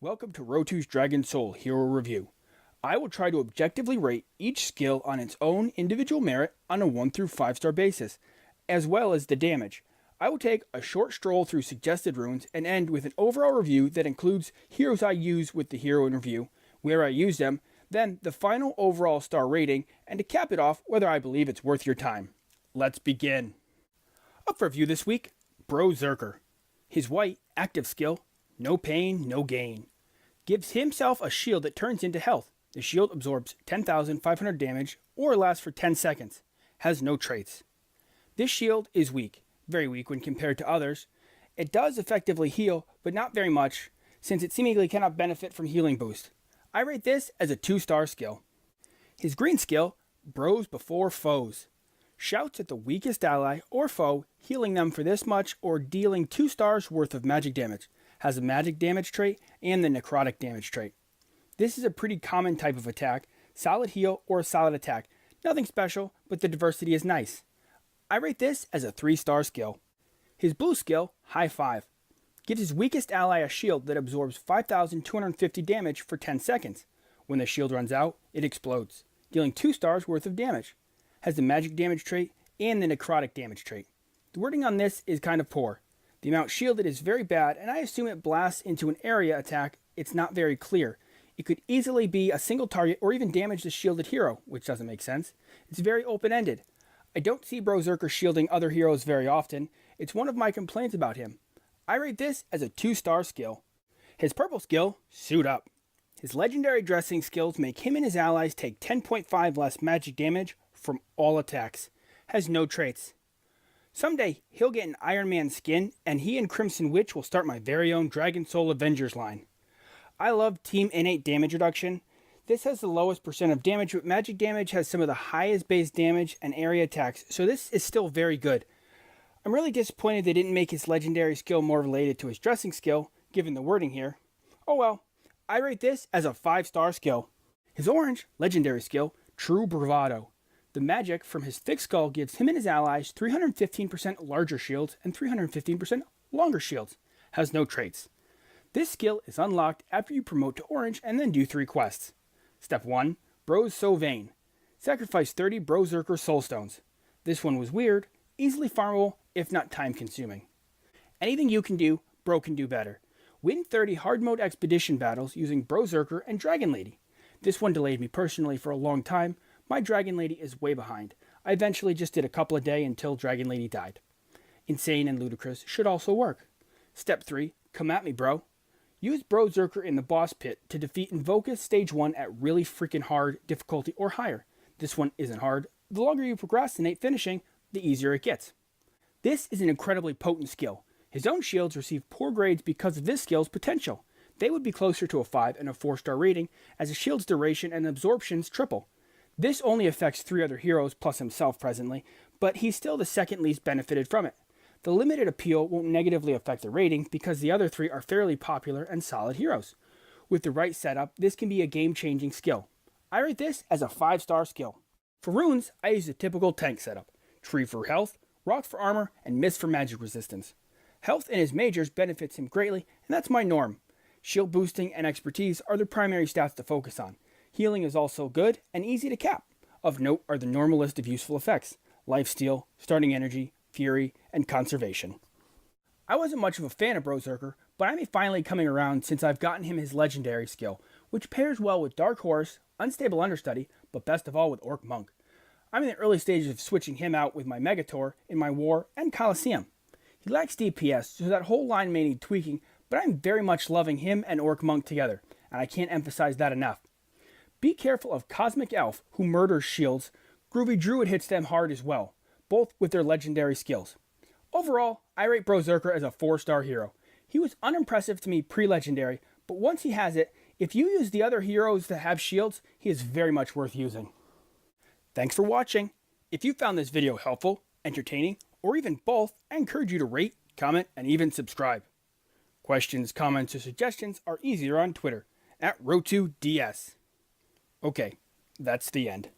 Welcome to Rotu's DragonSoul Hero Review. I will try to objectively rate each skill on its own individual merit on a 1 through 5 star basis, as well as the damage. I will take a short stroll through suggested runes and end with an overall review that includes heroes I use with the hero in review, where I use them, then the final overall star rating, and to cap it off, whether I believe it's worth your time. Let's begin. Up for review this week, Brozerker. His white, active skill, no pain, no gain. Gives himself a shield that turns into health. The shield absorbs 10,500 damage or lasts for 10 seconds. Has no traits. This shield is weak, very weak when compared to others. It does effectively heal, but not very much, since it seemingly cannot benefit from healing boost. I rate this as a 2-star skill. His green skill, Bros Before Foes. Shouts at the weakest ally or foe, healing them for this much or dealing 2 stars worth of magic damage. Has a magic damage trait and the necrotic damage trait. This is a pretty common type of attack, solid heal or solid attack. Nothing special, but the diversity is nice. I rate this as a 3-star skill. His blue skill, High Five. Gives his weakest ally a shield that absorbs 5,250 damage for 10 seconds. When the shield runs out, it explodes, dealing 2 stars worth of damage. Has the magic damage trait and the necrotic damage trait. The wording on this is kind of poor. The amount shielded is very bad, and I assume it blasts into an area attack. It's not very clear. It could easily be a single target or even damage the shielded hero, which doesn't make sense. It's very open-ended. I don't see Brozerker shielding other heroes very often. It's one of my complaints about him. I rate this as a 2-star skill. His purple skill, Suit Up. His legendary dressing skills make him and his allies take 10.5 less magic damage from all attacks. Has no traits. Someday, he'll get an Iron Man skin, and he and Crimson Witch will start my very own DragonSoul Avengers line. I love Team Innate Damage Reduction. This has the lowest percent of damage, but magic damage has some of the highest base damage and area attacks, so this is still very good. I'm really disappointed they didn't make his legendary skill more related to his dressing skill, given the wording here. Oh well, I rate this as a 5-star skill. His orange, legendary skill, True Bravado. The magic from his thick skull gives him and his allies 315% larger shields and 315% longer shields. Has no traits. This skill is unlocked after you promote to orange and then do 3 quests. Step 1. Bros So Vain. Sacrifice 30 Brozerker Soulstones. This one was weird, easily farmable, if not time consuming. Anything you can do, Bro can do better. Win 30 hard mode expedition battles using Brozerker and Dragon Lady. This one delayed me personally for a long time. My Dragon Lady is way behind. I eventually just did a couple a day until Dragon Lady died. Insane and ludicrous should also work. Step 3. Come at me, bro. Use Brozerker in the boss pit to defeat Invocus Stage 1 at really freaking hard difficulty or higher. This one isn't hard. The longer you procrastinate finishing, the easier it gets. This is an incredibly potent skill. His own shields receive poor grades because of this skill's potential. They would be closer to a 5 and a 4-star rating as a shield's duration and absorptions triple. This only affects 3 other heroes plus himself presently, but he's still the second least benefited from it. The limited appeal won't negatively affect the rating because the other 3 are fairly popular and solid heroes. With the right setup, this can be a game-changing skill. I rate this as a 5-star skill. For runes, I use the typical tank setup. Tree for health, rock for armor, and mist for magic resistance. Health in his majors benefits him greatly, and that's my norm. Shield boosting and expertise are the primary stats to focus on. Healing is also good and easy to cap. Of note are the normal list of useful effects: Lifesteal, Starting Energy, Fury, and Conservation. I wasn't much of a fan of Brozerker, but I'm finally coming around since I've gotten him his legendary skill, which pairs well with Dark Horse, Unstable Understudy, but best of all with Orc Monk. I'm in the early stages of switching him out with my Megator in my War and Colosseum. He lacks DPS, so that whole line may need tweaking, but I'm very much loving him and Orc Monk together, and I can't emphasize that enough. Be careful of Cosmic Elf, who murders shields. Groovy Druid hits them hard as well, both with their legendary skills. Overall, I rate Brozerker as a 4-star hero. He was unimpressive to me pre-legendary, but once he has it, if you use the other heroes that have shields, he is very much worth using. Thanks for watching. If you found this video helpful, entertaining, or even both, I encourage you to rate, comment, and even subscribe. Questions, comments, or suggestions are easier on Twitter, @Rotu DS. Okay, that's the end.